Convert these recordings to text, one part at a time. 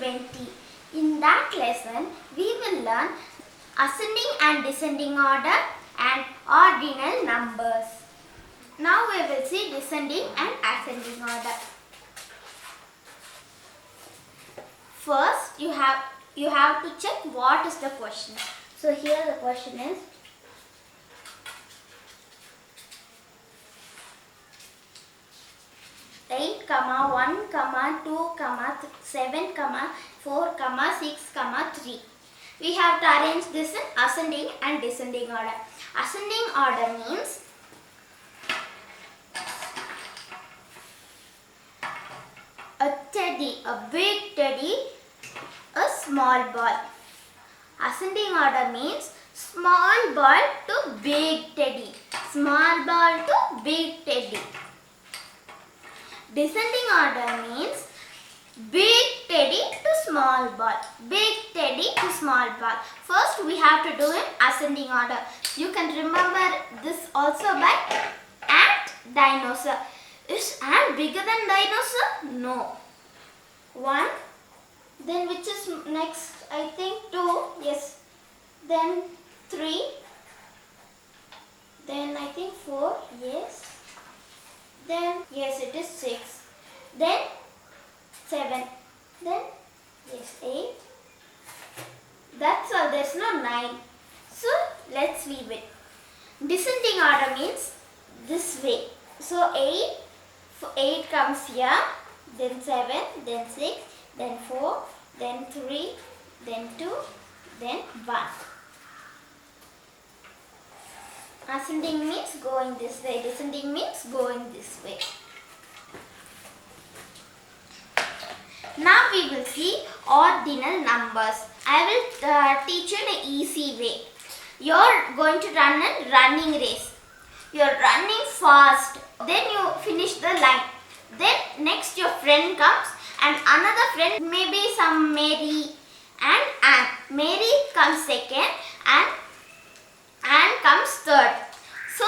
20. In that lesson, we will learn ascending and descending order and ordinal numbers. Now we will see descending and ascending order. First, you have to check what is the question. So here the question is, eight, 1, 2, 7, 4, 6, 3. We have to arrange this in ascending and descending order. Ascending order means a teddy, a big teddy, a small ball. Ascending order means small ball to big teddy. Small ball to big teddy. Descending order means big teddy to small ball. Big teddy to small ball. First we have to do in ascending order. You can remember this also by ant, dinosaur. Is ant bigger than dinosaur? No. 1. Then which is next? I think 2. Yes. Then 3. Then I think 4. Yes. Then yes, it is 6. Then 7. Then yes, 8. That's all. There's no 9. So let's leave it. Descending order means this way. So 8 comes here. Then 7. Then 6. Then 4. Then 3. Then 2. Then 1. Ascending means going this way. Descending means going this way. Now we will see ordinal numbers. I will teach you in an easy way. You are going to run a running race. You are running fast. Then you finish the line. Then next your friend comes and another friend, maybe some Mary and Anne. Mary comes second and Anne comes third. So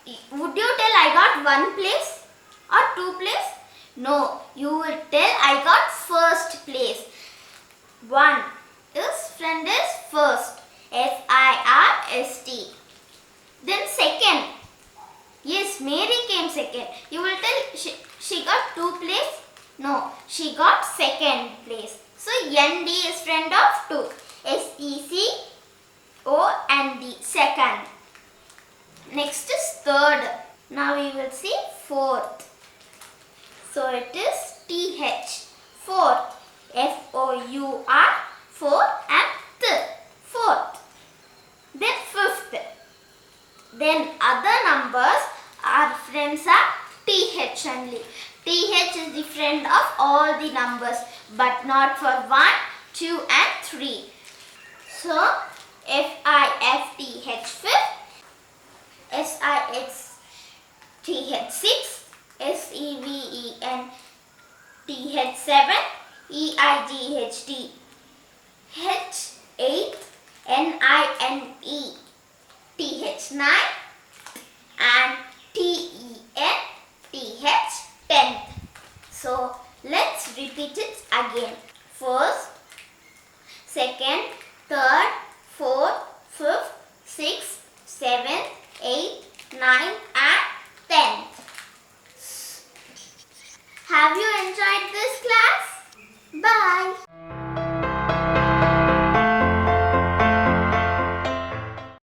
would you tell I got 1 place or 2 place? No, you will tell I got first place. 1 is friend is first. F-I-R-S-T. Then second. Yes, Mary came second. You will tell she got 2 place? No, she got second place. So ND is friend of 2. S-E-C-O-N-D. Second. Next is third. Now we will see fourth. So it is TH. Fourth. F-O-U-R. Fourth and th. Fourth. Then fifth. Then other numbers, our friends are TH only. TH is the friend of all the numbers, but not for 1, 2 and 3. So F-I-F-T-H fifth. S-I-X-T-H 6, S-E-V-E-N-T-H 7, E-I-G-H-T H 8, N-I-N-E-T-H 9 and T-E-N-T-H 10. So let's repeat it again. First, second, third, fourth, fifth, sixth, 7th, 8th, 9th and 10th. Have you enjoyed